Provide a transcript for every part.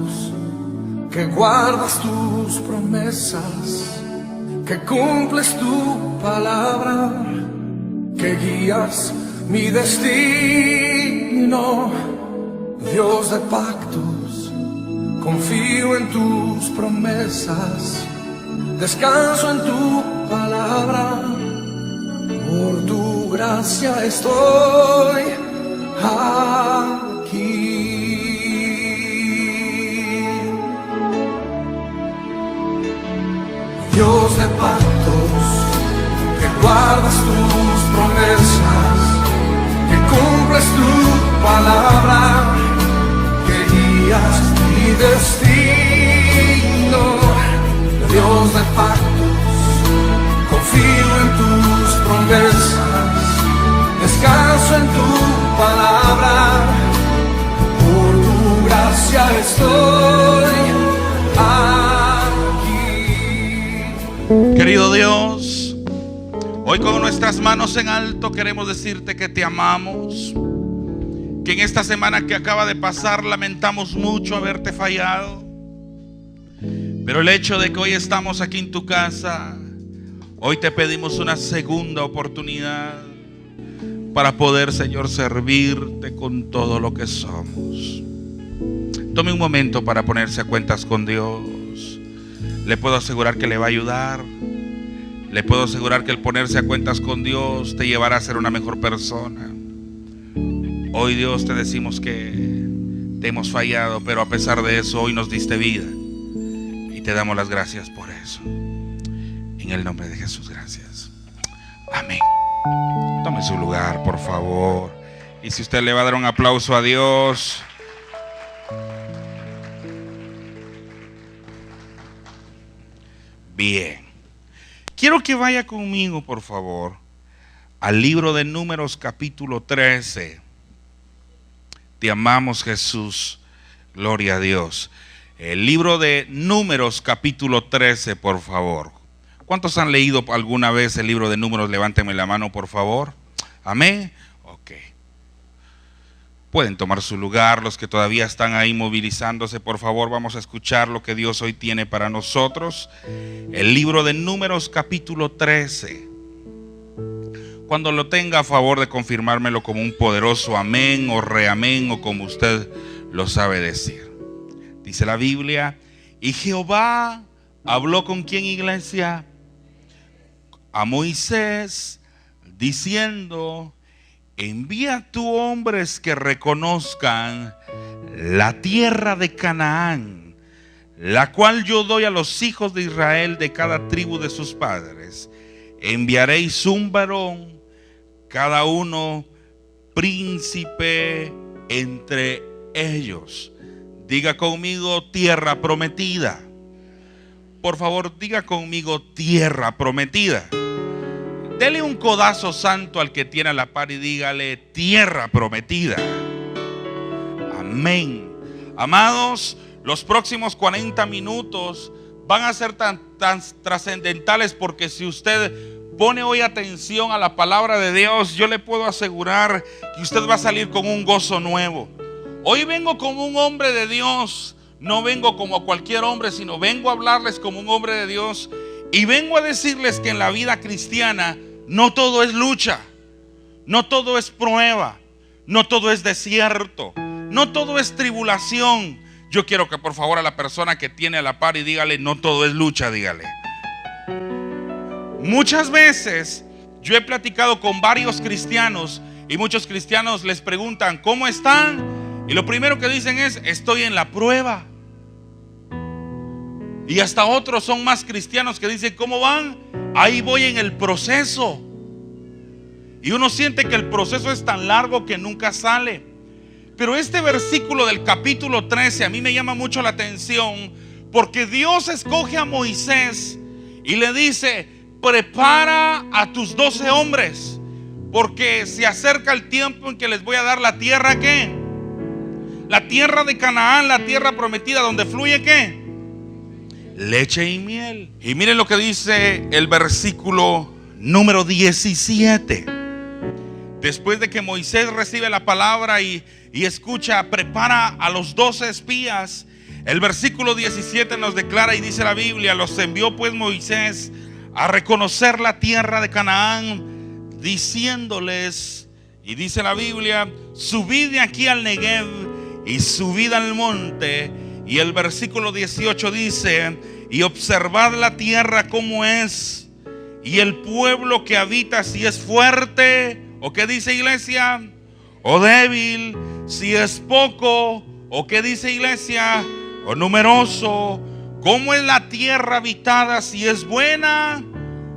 pactos, que guardas tus promesas, que cumples tu palabra, que guías mi destino. Dios de pactos, confío en tus promesas, descanso en tu palabra. Por tu gracia estoy aquí. Dios de pactos, que guardas tus promesas, que cumples tu palabra, que guías mi destino. Dios de pactos, confío en tus promesas, descanso en tu palabra. Por tu gracia estoy aquí. Querido Dios, hoy con nuestras manos en alto queremos decirte que te amamos, que en esta semana que acaba de pasar lamentamos mucho haberte fallado, pero el hecho de que hoy estamos aquí en tu casa, hoy te pedimos una segunda oportunidad para poder, Señor, servirte con todo lo que somos. Tome un momento para ponerse a cuentas con Dios. Le puedo asegurar que le va a ayudar. Le puedo asegurar que el ponerse a cuentas con Dios te llevará a ser una mejor persona. Hoy, Dios, te decimos que te hemos fallado, pero a pesar de eso hoy nos diste vida y te damos las gracias por eso. En el nombre de Jesús, gracias. Amén. Tome su lugar, por favor. Y si usted le va a dar un aplauso a Dios. Bien. Quiero que vaya conmigo, por favor, al libro de Números capítulo 13. Te amamos, Jesús. Gloria a Dios. El libro de Números capítulo 13, por favor. ¿Cuántos han leído alguna vez el libro de Números? Levántenme la mano, por favor. Amén. Ok. Pueden tomar su lugar. Los que todavía están ahí movilizándose, por favor, vamos a escuchar lo que Dios hoy tiene para nosotros. El libro de Números capítulo 13. Cuando lo tenga, a favor de confirmármelo como un poderoso amén o reamén o como usted lo sabe decir. Dice la Biblia: y Jehová habló con quién, iglesia, a Moisés, diciendo: envía tú hombres que reconozcan la tierra de Canaán, la cual yo doy a los hijos de Israel de cada tribu de sus padres. Enviaréis un varón, cada uno príncipe entre ellos. Diga conmigo: tierra prometida. Por favor, diga conmigo: tierra prometida. Dele un codazo santo al que tiene a la par y dígale: tierra prometida. Amén. Amados, los próximos 40 minutos van a ser tan trascendentales, porque si usted pone hoy atención a la palabra de Dios, yo le puedo asegurar que usted va a salir con un gozo nuevo. Hoy vengo como un hombre de Dios. No vengo como cualquier hombre, sino vengo a hablarles como un hombre de Dios. Y vengo a decirles que en la vida cristiana no todo es lucha, no todo es prueba, no todo es desierto, no todo es tribulación. Yo quiero que por favor a la persona que tiene a la par y dígale: no todo es lucha, dígale. Muchas veces yo he platicado con varios cristianos y muchos cristianos les preguntan: ¿cómo están? Y lo primero que dicen es: estoy en la prueba. Y hasta otros son más cristianos que dicen: ¿cómo van? Ahí voy en el proceso. Y uno siente que el proceso es tan largo que nunca sale. Pero este versículo del capítulo 13 a mí me llama mucho la atención, porque Dios escoge a Moisés y le dice: prepara a tus 12 hombres, porque se acerca el tiempo en que les voy a dar la tierra, ¿qué? La tierra de Canaán, la tierra prometida, donde fluye, ¿qué? Leche y miel. Y miren lo que dice el versículo número 17. Después de que Moisés recibe la palabra y escucha: prepara a los 12 espías, El versículo 17 nos declara y dice la Biblia: los envió pues Moisés a reconocer la tierra de Canaán, diciéndoles, y dice la Biblia: subid de aquí al Negev y subid al monte. Y el versículo 18 dice: y observad la tierra como es, y el pueblo que habita, si es fuerte, o qué dice, iglesia, o débil, si es poco, o qué dice, iglesia, o numeroso. Cómo es la tierra habitada, si es buena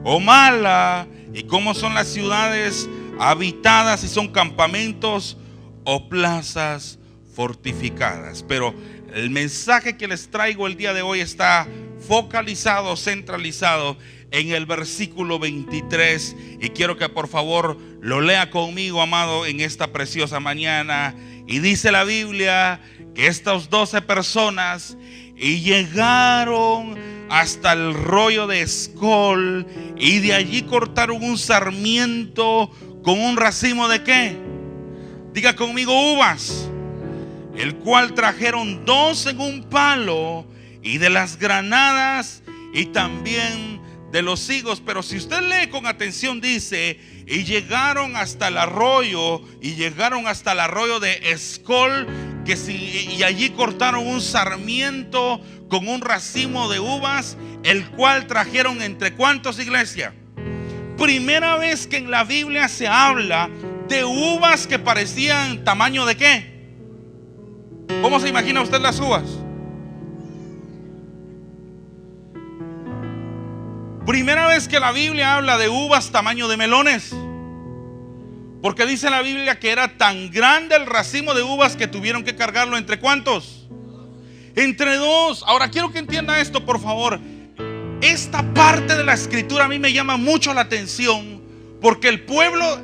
o mala, y cómo son las ciudades habitadas, si son campamentos o plazas fortificadas. Pero el mensaje que les traigo el día de hoy está focalizado, centralizado en el versículo 23, y quiero que por favor lo lea conmigo, amado, en esta preciosa mañana. Y dice la Biblia que estas 12 personas y llegaron hasta el rollo de Escol, y de allí cortaron un sarmiento con un racimo de ¿qué? Diga conmigo, uvas, el cual trajeron 2 en un palo, y de las granadas y también de los higos. Pero si usted lee con atención, dice: y llegaron hasta el arroyo, y llegaron hasta el arroyo de Escol, y allí cortaron un sarmiento con un racimo de uvas, el cual trajeron entre ¿cuántos, iglesia? Primera vez que en la Biblia se habla de uvas que parecían tamaño de ¿qué? ¿Cómo se imagina usted las uvas? Primera vez que la Biblia habla de uvas tamaño de melones, porque dice la Biblia que era tan grande el racimo de uvas que tuvieron que cargarlo entre ¿cuántos? Entre 2. Ahora quiero que entienda esto, por favor. Esta parte de la escritura a mí me llama mucho la atención, porque el pueblo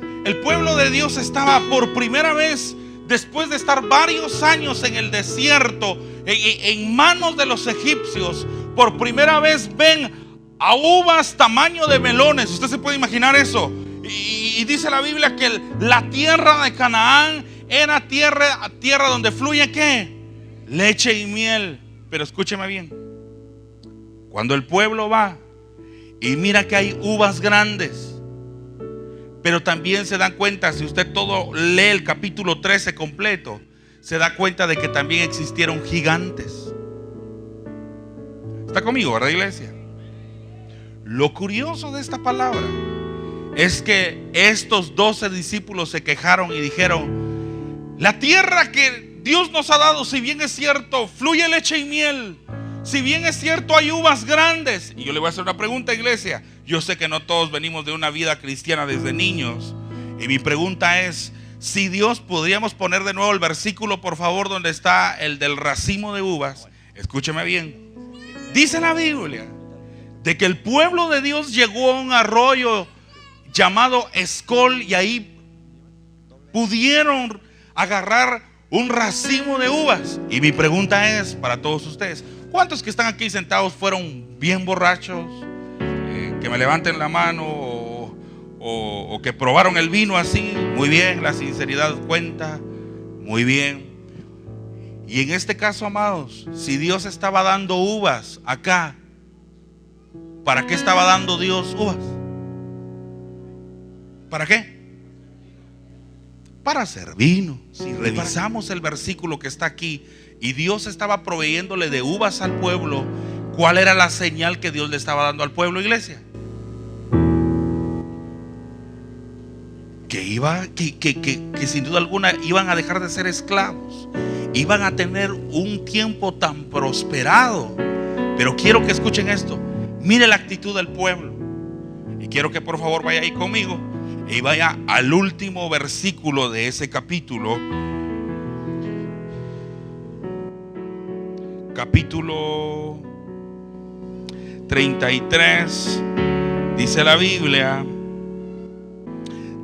de Dios estaba por primera vez, después de estar varios años en el desierto, en manos de los egipcios, por primera vez ven a uvas tamaño de melones. Usted se puede imaginar eso. Y dice la Biblia que la tierra de Canaán era tierra donde fluye ¿qué? Leche y miel. Pero escúcheme bien: cuando el pueblo va y mira que hay uvas grandes, pero también se dan cuenta, si usted todo lee el capítulo 13 completo, se da cuenta de que también existieron gigantes. ¿Está conmigo, verdad, iglesia? Lo curioso de esta palabra es que estos 12 discípulos se quejaron y dijeron: la tierra que Dios nos ha dado, si bien es cierto, fluye leche y miel, si bien es cierto, hay uvas grandes. Y yo le voy a hacer una pregunta, iglesia. Yo sé que no todos venimos de una vida cristiana desde niños, y mi pregunta es: si Dios, podríamos poner de nuevo el versículo, por favor, donde está el del racimo de uvas. Escúcheme bien. Dice la Biblia de que el pueblo de Dios llegó a un arroyo llamado Escol, y ahí pudieron agarrar un racimo de uvas. Y mi pregunta es para todos ustedes: ¿cuántos que están aquí sentados fueron bien borrachos? Que me levanten la mano, o que probaron el vino así. Muy bien, la sinceridad cuenta. Muy bien. Y en este caso, amados, si Dios estaba dando uvas acá, ¿para qué estaba dando Dios uvas? ¿Para qué? Para hacer vino. Si revisamos el versículo que está aquí, y Dios estaba proveyéndole de uvas al pueblo, ¿cuál era la señal que Dios le estaba dando al pueblo, iglesia? Que sin duda alguna iban a dejar de ser esclavos, iban a tener un tiempo tan prosperado. Pero quiero que escuchen esto. Mire la actitud del pueblo, y quiero que por favor vaya ahí conmigo y vaya al último versículo de ese capítulo, capítulo 33. Dice la Biblia: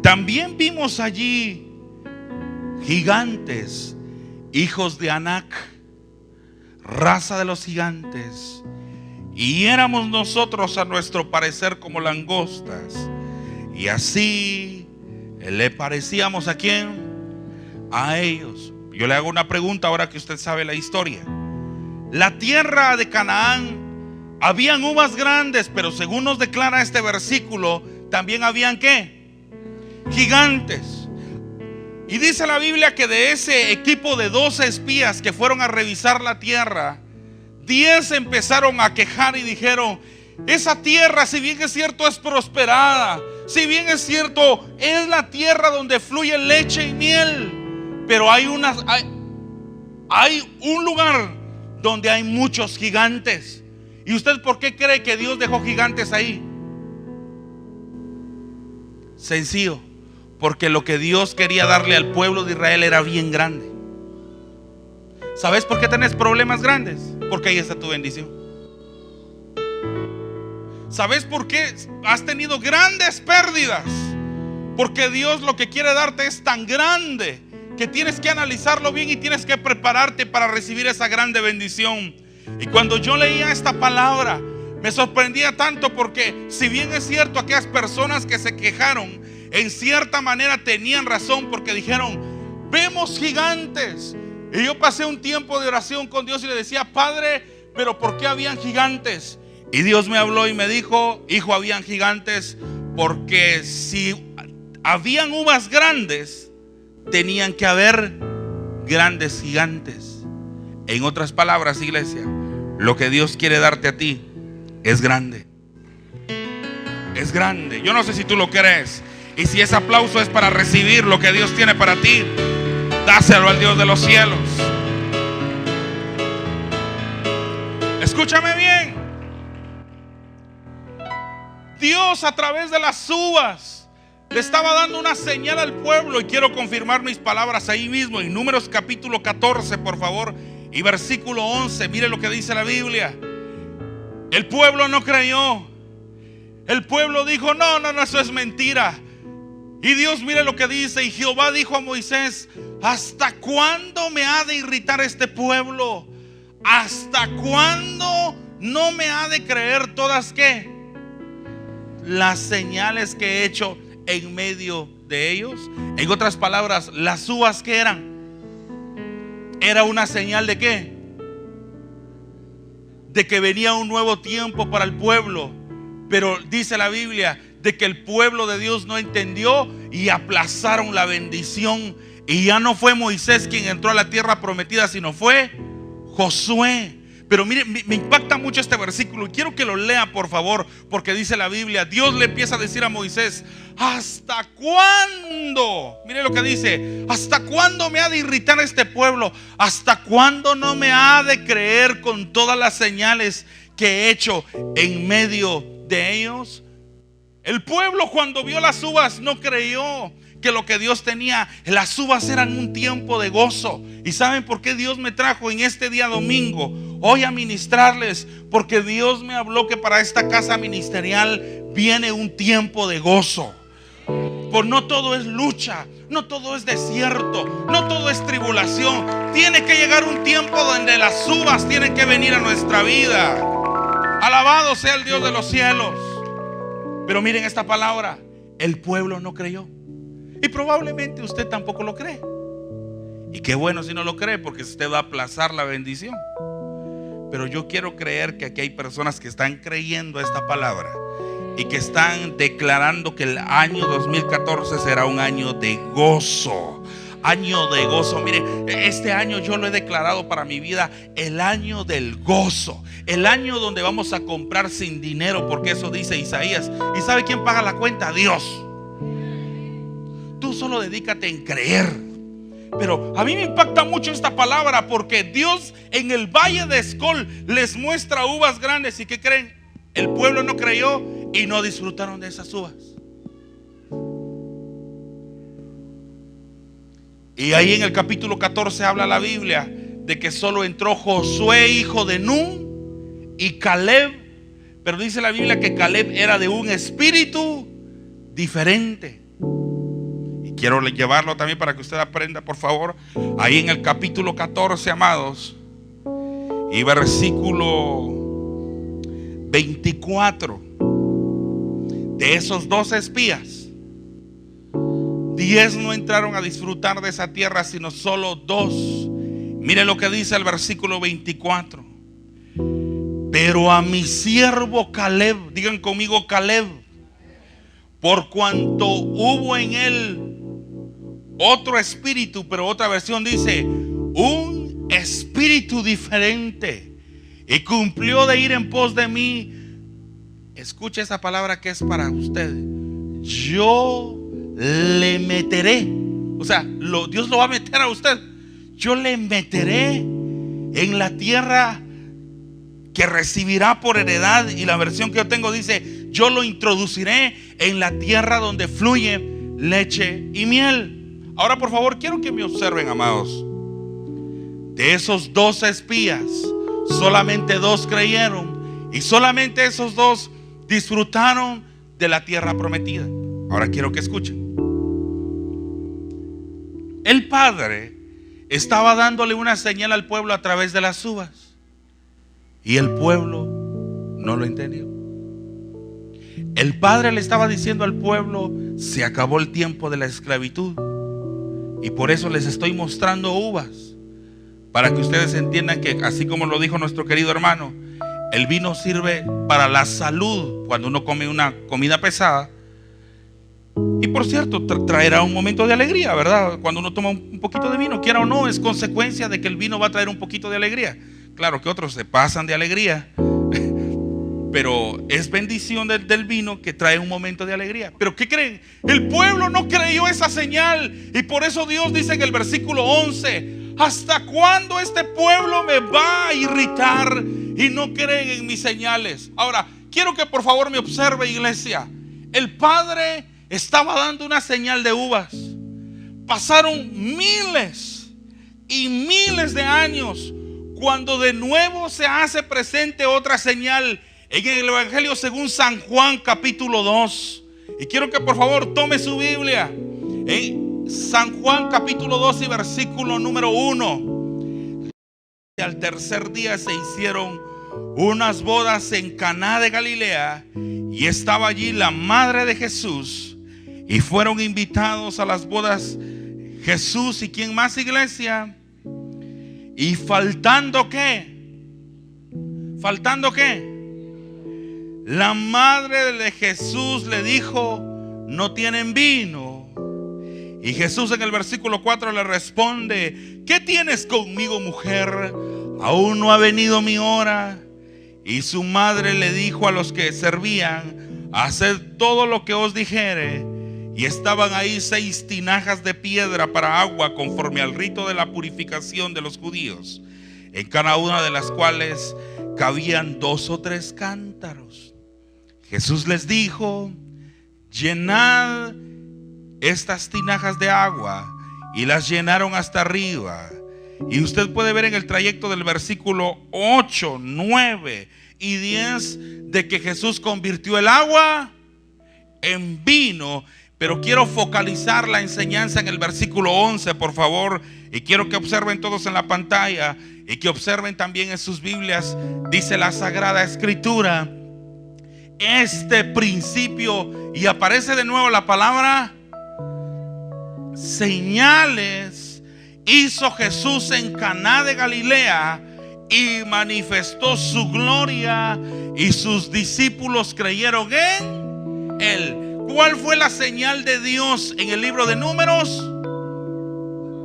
también vimos allí gigantes, hijos de Anac, raza de los gigantes, y éramos nosotros a nuestro parecer como langostas, y así le parecíamos ¿a quién? A ellos. Yo le hago una pregunta ahora que usted sabe la historia. la tierra de Canaán, habían uvas grandes, pero según nos declara este versículo, también habían ¿qué? Gigantes. Y dice la Biblia que de ese equipo de 12 espías que fueron a revisar la tierra, 10 empezaron a quejar y dijeron: esa tierra, si bien es cierto, es prosperada, si bien es cierto, es la tierra donde fluye leche y miel, pero hay un lugar donde hay muchos gigantes. ¿Y usted por qué cree que Dios dejó gigantes ahí? Sencillo, porque lo que Dios quería darle al pueblo de Israel era bien grande. ¿Sabes por qué tenés problemas grandes? Porque ahí está tu bendición. ¿Sabes por qué has tenido grandes pérdidas? Porque Dios lo que quiere darte es tan grande que tienes que analizarlo bien y tienes que prepararte para recibir esa grande bendición. Y cuando yo leía esta palabra, me sorprendía tanto, porque si bien es cierto, aquellas personas que se quejaron en cierta manera tenían razón, porque dijeron: vemos gigantes. Y yo pasé un tiempo de oración con Dios y le decía: Padre, pero ¿por qué habían gigantes? Y Dios me habló y me dijo: hijo, habían gigantes porque si habían uvas grandes, tenían que haber grandes gigantes. En otras palabras, iglesia, lo que Dios quiere darte a ti es grande. Es grande. Yo no sé si tú lo crees. Y si ese aplauso es para recibir lo que Dios tiene para ti, dáselo al Dios de los cielos. Escúchame bien. Dios, a través de las uvas, le estaba dando una señal al pueblo. Y quiero confirmar mis palabras ahí mismo en Números capítulo 14, por favor, y versículo 11. Mire lo que dice la Biblia. El pueblo no creyó. El pueblo dijo: no, eso es mentira. Y Dios, mire lo que dice: y Jehová dijo a Moisés: ¿hasta cuándo me ha de irritar este pueblo? ¿Hasta cuándo no me ha de creer todas ¿qué? Las señales que he hecho en medio de ellos. En otras palabras, las uvas que eran, era una señal de ¿qué? De que venía un nuevo tiempo para el pueblo. Pero dice la Biblia de que el pueblo de Dios no entendió y aplazaron la bendición. Y ya no fue Moisés quien entró a la tierra prometida, sino fue Josué. Pero mire, me impacta mucho este versículo y quiero que lo lea, por favor, porque dice la Biblia, Dios le empieza a decir a Moisés: ¿hasta cuándo? Mire lo que dice: ¿hasta cuándo me ha de irritar este pueblo? ¿Hasta cuándo no me ha de creer con todas las señales que he hecho en medio de ellos? El pueblo, cuando vio las uvas, no creyó que lo que Dios tenía. Las uvas eran un tiempo de gozo. ¿Y saben por qué Dios me trajo en este día domingo hoy a ministrarles? Porque Dios me habló que para esta casa ministerial viene un tiempo de gozo. Por no todo es lucha, no todo es desierto, no todo es tribulación. Tiene que llegar un tiempo donde las uvas tienen que venir a nuestra vida. Alabado sea el Dios de los cielos. Pero miren esta palabra: el pueblo no creyó. Y probablemente usted tampoco lo cree. Y qué bueno si no lo cree, porque usted va a aplazar la bendición. Pero yo quiero creer que aquí hay personas que están creyendo esta palabra y que están declarando que el año 2014 será un año de gozo. Año de gozo. Mire, este año yo lo he declarado para mi vida el año del gozo. El año donde vamos a comprar sin dinero, porque eso dice Isaías. ¿Y sabe quién paga la cuenta? Dios. Tú solo dedícate en creer. Pero a mí me impacta mucho esta palabra, porque Dios en el valle de Escol les muestra uvas grandes. ¿Y qué creen? El pueblo no creyó y no disfrutaron de esas uvas. Y ahí en el capítulo 14 habla la Biblia de que solo entró Josué, hijo de Nun, y Caleb. Pero dice la Biblia que Caleb era de un espíritu diferente. Y quiero llevarlo también para que usted aprenda, por favor. Ahí en el capítulo 14, amados, y versículo 24. De esos 12 espías, 10 no entraron a disfrutar de esa tierra, sino solo 2. Mire lo que dice el versículo 24. Pero a mi siervo Caleb, digan conmigo Caleb, por cuanto hubo en él otro espíritu, pero otra versión dice un espíritu diferente, y cumplió de ir en pos de mí. Escuche esa palabra que es para usted. Yo le meteré, o sea, Dios lo va a meter a usted. Yo le meteré en la tierra que recibirá por heredad, y la versión que yo tengo dice: yo lo introduciré en la tierra donde fluye leche y miel. Ahora, por favor, quiero que me observen, amados. De esos 12 espías, solamente 2 creyeron, y solamente esos 2 disfrutaron de la tierra prometida. Ahora quiero que escuchen. El padre estaba dándole una señal al pueblo a través de las uvas, y el pueblo no lo entendió. El padre le estaba diciendo al pueblo: se acabó el tiempo de la esclavitud, y por eso les estoy mostrando uvas, para que ustedes entiendan que, así como lo dijo nuestro querido hermano, el vino sirve para la salud cuando uno come una comida pesada. Y por cierto, traerá un momento de alegría, ¿verdad? Cuando uno toma un poquito de vino, quiera o no, es consecuencia de que el vino va a traer un poquito de alegría. Claro que otros se pasan de alegría, pero es bendición del vino que trae un momento de alegría. Pero ¿qué creen? El pueblo no creyó esa señal, y por eso Dios dice en el versículo 11: ¿hasta cuándo este pueblo me va a irritar y no creen en mis señales? Ahora, quiero que por favor me observe, iglesia. El padre estaba dando una señal de uvas. Pasaron miles y miles de años cuando de nuevo se hace presente otra señal en el Evangelio según San Juan capítulo 2. Y quiero que por favor tome su Biblia. En San Juan capítulo 2 y versículo número 1. Al tercer día se hicieron unas bodas en Caná de Galilea, y estaba allí la madre de Jesús, y fueron invitados a las bodas Jesús y ¿quién más, iglesia? Y faltando ¿qué? ¿Faltando qué? La madre de Jesús le dijo: no tienen vino. Y Jesús en el versículo 4 le responde: ¿qué tienes conmigo, mujer? Aún no ha venido mi hora. Y su madre le dijo a los que servían: haced todo lo que os dijere. Y estaban ahí 6 tinajas de piedra para agua, conforme al rito de la purificación de los judíos, en cada una de las cuales cabían 2 o 3 cántaros. Jesús les dijo: llenad estas tinajas de agua. Y las llenaron hasta arriba. Y usted puede ver en el trayecto del versículo 8, 9 y 10 de que Jesús convirtió el agua en vino. Pero quiero focalizar la enseñanza en el versículo 11, por favor. Y quiero que observen todos en la pantalla, y que observen también en sus Biblias. Dice la Sagrada Escritura: este principio, y aparece de nuevo la palabra señales, hizo Jesús en Caná de Galilea, y manifestó su gloria, y sus discípulos creyeron en él. ¿Cuál fue la señal de Dios en el libro de Números?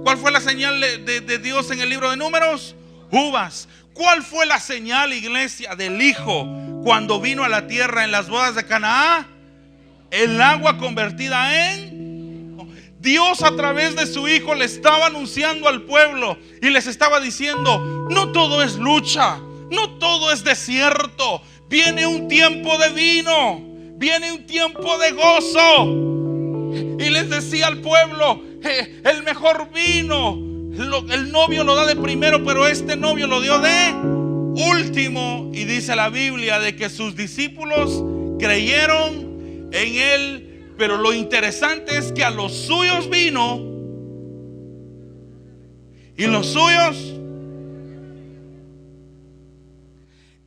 ¿Cuál fue la señal de Dios en el libro de Números? Uvas. ¿Cuál fue la señal, iglesia, del Hijo cuando vino a la tierra en las bodas de Canaán? El agua convertida en... Dios a través de su Hijo le estaba anunciando al pueblo y les estaba diciendo: no todo es lucha, no todo es desierto. Viene un tiempo de vino, viene un tiempo de gozo. Y les decía al pueblo: el mejor vino, el novio lo da de primero, pero este novio lo dio de último. Y dice la Biblia de que sus discípulos creyeron en él. Pero lo interesante es que a los suyos vino, y los suyos,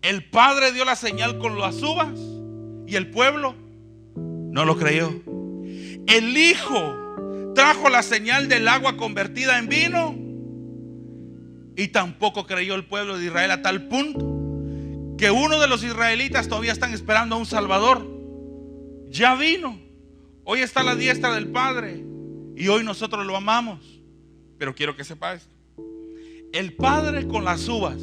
el padre dio la señal con las uvas y el pueblo no lo creyó. El Hijo trajo la señal del agua convertida en vino y tampoco creyó el pueblo de Israel, a tal punto que uno de los israelitas todavía están esperando a un Salvador. Ya vino, hoy está a la diestra del Padre y hoy nosotros lo amamos. Pero quiero que sepa esto: el Padre con las uvas,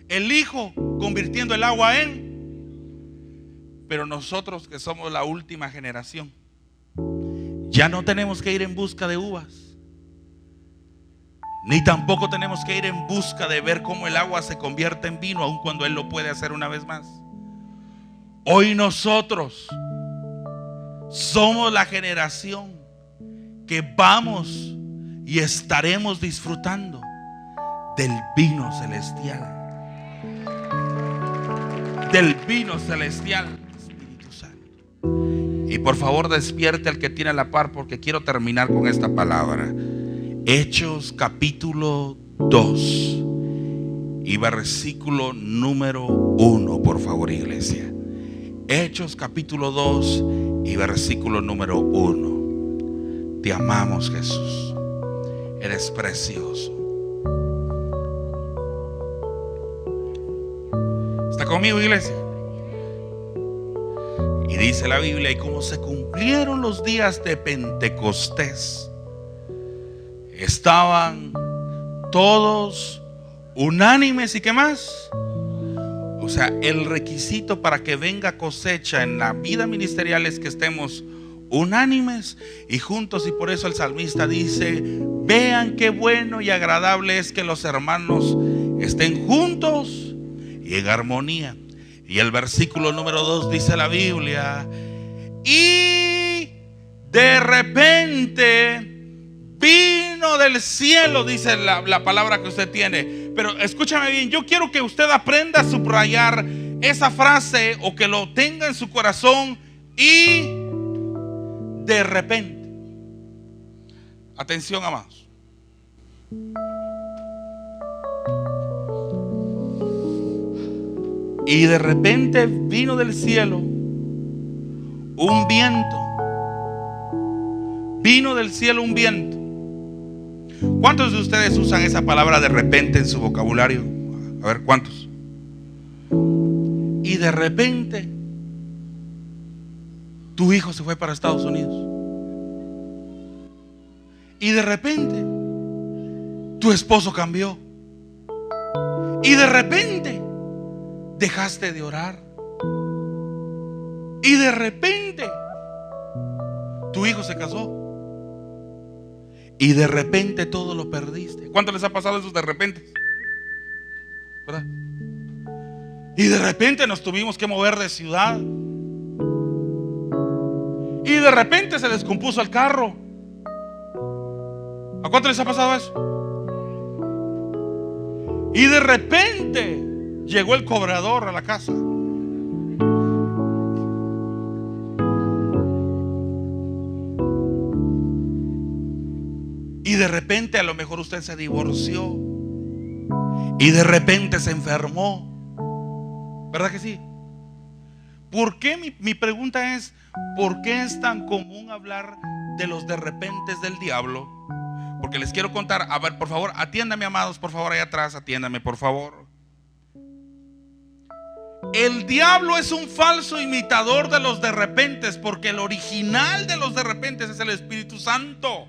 el Hijo convirtiendo el agua en, pero nosotros que somos la última generación, ya no tenemos que ir en busca de uvas, ni tampoco tenemos que ir en busca de ver cómo el agua se convierte en vino, aun cuando Él lo puede hacer una vez más. Hoy nosotros somos la generación que vamos y estaremos disfrutando del vino celestial. Del vino celestial, Espíritu Santo. Y por favor despierte al que tiene la par, porque quiero terminar con esta palabra. Hechos capítulo 2 y versículo número 1, por favor, iglesia. Hechos capítulo 2 y versículo número 1. Te amamos, Jesús. Eres precioso. ¿Está conmigo, iglesia? Y dice la Biblia: y como se cumplieron los días de Pentecostés, estaban todos unánimes. ¿Y qué más? O sea, el requisito para que venga cosecha en la vida ministerial es que estemos unánimes y juntos. Y por eso el salmista dice: vean qué bueno y agradable es que los hermanos estén juntos y en armonía. Y el versículo número 2 dice la Biblia: y de repente vino del cielo, dice la palabra que usted tiene. Pero escúchame bien, yo quiero que usted aprenda a subrayar esa frase, o que lo tenga en su corazón. Y de repente, atención, amados, y de repente vino del cielo un viento. Vino del cielo un viento. ¿Cuántos de ustedes usan esa palabra de repente en su vocabulario? A ver, ¿cuántos? Y de repente tu hijo se fue para Estados Unidos. Y de repente tu esposo cambió. Y de repente dejaste de orar. Y de repente tu hijo se casó. Y de repente todo lo perdiste. ¿Cuánto les ha pasado esos de repente? ¿Verdad? Y de repente nos tuvimos que mover de ciudad. Y de repente se descompuso el carro. ¿A cuánto les ha pasado eso? Y de repente llegó el cobrador a la casa. Y de repente a lo mejor usted se divorció. Y de repente se enfermó. ¿Verdad que sí? ¿Por qué? Mi pregunta es: ¿por qué es tan común hablar de los de repentes del diablo? Porque les quiero contar. A ver, por favor, atiéndame, amados, por favor, allá atrás, atiéndame, por favor. El diablo es un falso imitador de los de repentes, porque el original de los de repentes es el Espíritu Santo.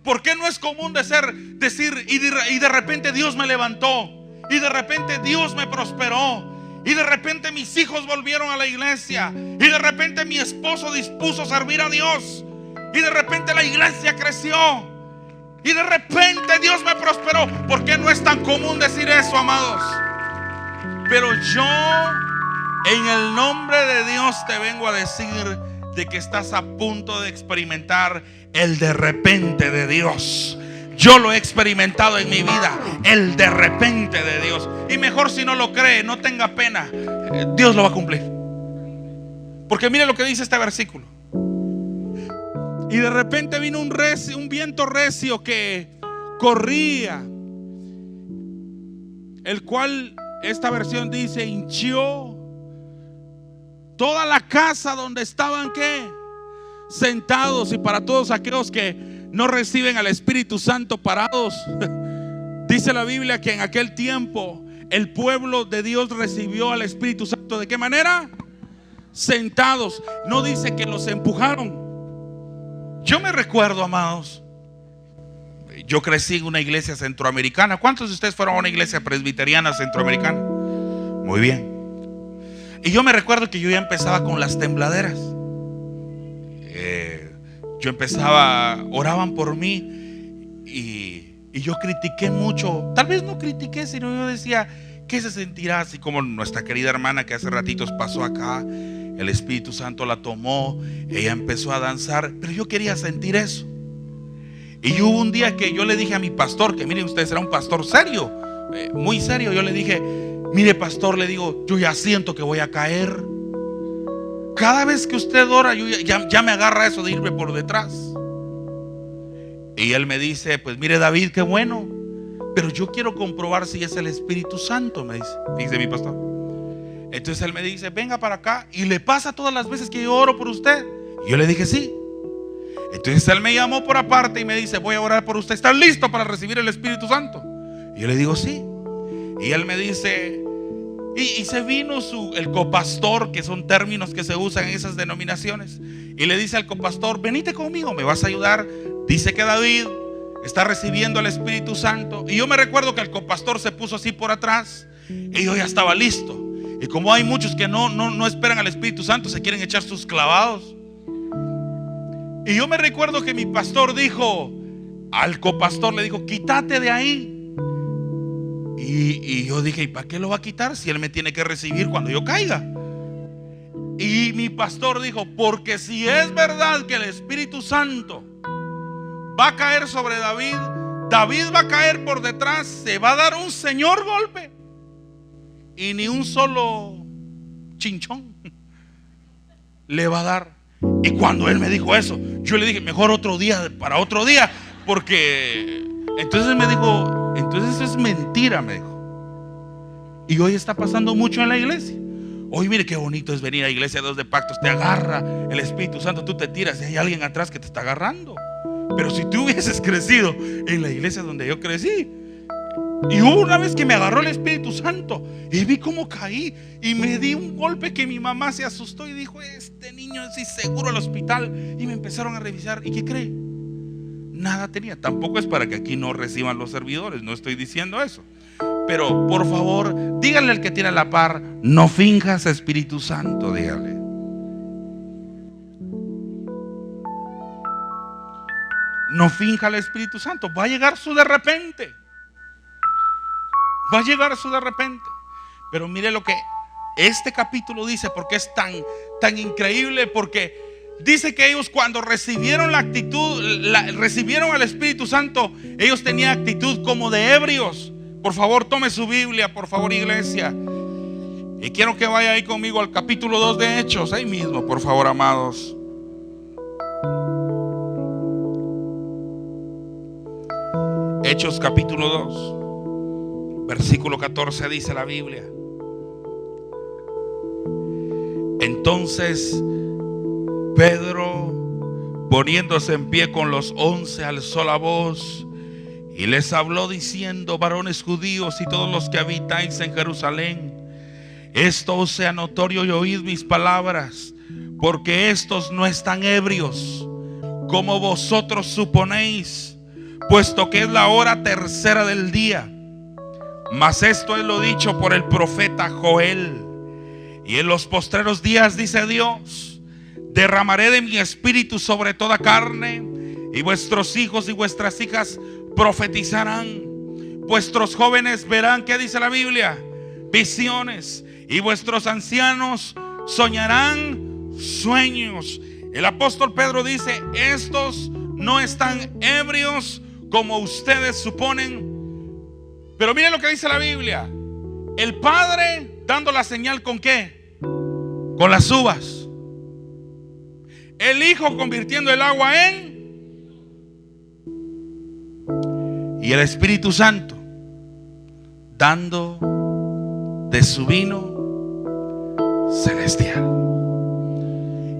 ¿Por qué no es común decir y de repente Dios me levantó, y de repente Dios me prosperó, y de repente mis hijos volvieron a la iglesia, y de repente mi esposo dispuso servir a Dios, y de repente la iglesia creció, y de repente Dios me prosperó? ¿Por qué no es tan común decir eso, amados? Pero yo, en el nombre de Dios, te vengo a decir de que estás a punto de experimentar el de repente de Dios. Yo lo he experimentado en mi vida, el de repente de Dios. Y mejor, si no lo cree, no tenga pena, Dios lo va a cumplir. Porque mire lo que dice este versículo: y de repente vino un viento recio que corría, el cual, esta versión dice, hinchió toda la casa donde estaban, ¿qué? Sentados. Y para todos aquellos que no reciben al Espíritu Santo, parados, dice la Biblia que en aquel tiempo El pueblo de Dios recibió al Espíritu Santo. ¿De qué manera? Sentados. No dice que los empujaron. Yo me recuerdo, amados, yo crecí en una iglesia centroamericana. ¿Cuántos de ustedes fueron a una iglesia presbiteriana centroamericana? Muy bien. Y yo me recuerdo que yo ya empezaba con las tembladeras. Yo empezaba, oraban por mí y yo critiqué mucho. Tal vez no critiqué, sino yo decía, ¿qué se sentirá? Así como nuestra querida hermana que hace ratitos pasó acá, el Espíritu Santo la tomó, ella empezó a danzar, pero yo quería sentir eso. Y hubo un día que yo le dije a mi pastor, que miren ustedes, era un pastor serio, muy serio. Yo le dije, mire pastor, le digo, yo ya siento que voy a caer. Cada vez que usted ora, yo ya me agarra eso de irme por detrás. Y él me dice, pues mire David, qué bueno, pero yo quiero comprobar si es el Espíritu Santo, me dice mi pastor. Entonces él me dice, venga para acá. Y le pasa todas las veces que yo oro por usted. Y yo le dije, sí. Entonces él me llamó por aparte y me dice, voy a orar por usted. ¿Está listo para recibir el Espíritu Santo? Y yo le digo, sí. Y él me dice, y se vino el copastor, que son términos que se usan en esas denominaciones, y le dice al copastor, venite conmigo, me vas a ayudar. Dice que David está recibiendo el Espíritu Santo. Y yo me recuerdo que el copastor se puso así por atrás y yo ya estaba listo. Y como hay muchos que no esperan al Espíritu Santo, se quieren echar sus clavados. Y yo me recuerdo que mi pastor dijo, al copastor le dijo, quítate de ahí. Y yo dije, ¿y para qué lo va a quitar si él me tiene que recibir cuando yo caiga? Y mi pastor dijo, porque si es verdad que el Espíritu Santo va a caer sobre David, David va a caer por detrás, se va a dar un señor golpe y ni un solo chinchón le va a dar. Y cuando él me dijo eso, yo le dije, mejor otro día, para otro día, porque entonces me dijo, entonces eso es mentira, me dijo. Y hoy está pasando mucho en la iglesia. Hoy mire qué bonito es venir a la iglesia de Dios de Pactos, te agarra el Espíritu Santo, tú te tiras y hay alguien atrás que te está agarrando. Pero si tú hubieses crecido en la iglesia donde yo crecí, y hubo una vez que me agarró el Espíritu Santo y vi cómo caí y me di un golpe que mi mamá se asustó y dijo, este niño es inseguro al hospital. Y me empezaron a revisar, ¿y qué cree? Nada tenía. Tampoco es para que aquí no reciban los servidores, no estoy diciendo eso, pero por favor díganle al que tiene a la par, no finjas Espíritu Santo, dígale. No finja el Espíritu Santo, va a llegar su de repente. Va a llegar su de repente. Pero mire lo que este capítulo dice, porque es tan increíble, porque dice que ellos cuando recibieron la actitud, recibieron al Espíritu Santo, ellos tenían actitud como de ebrios. Por favor, tome su Biblia, por favor, iglesia. Y quiero que vaya ahí conmigo al capítulo 2 de Hechos, ahí mismo, por favor, amados. Hechos capítulo 2, versículo 14 dice la Biblia. Entonces Pedro, poniéndose en pie con los 11, alzó la voz y les habló diciendo, varones judíos y todos los que habitáis en Jerusalén, esto os sea notorio y oíd mis palabras, porque estos no están ebrios como vosotros suponéis, puesto que es la hora tercera del día. Mas esto es lo dicho por el profeta Joel. Y en los postreros días, dice Dios, derramaré de mi espíritu sobre toda carne, y vuestros hijos y vuestras hijas profetizarán, vuestros jóvenes verán, ¿qué dice la Biblia? Visiones, y vuestros ancianos soñarán sueños. El apóstol Pedro dice, estos no están ebrios como ustedes suponen. Pero miren lo que dice la Biblia. El Padre dando la señal, ¿con qué? Con las uvas. El Hijo convirtiendo el agua en, y el Espíritu Santo dando de su vino celestial.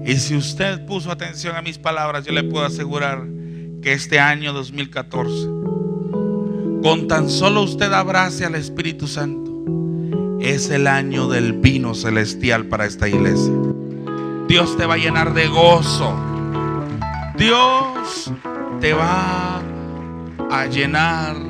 Y si usted puso atención a mis palabras, yo le puedo asegurar que este año 2014, con tan solo usted abrace al Espíritu Santo, es el año del vino celestial para esta iglesia. Dios te va a llenar de gozo. Dios te va a llenar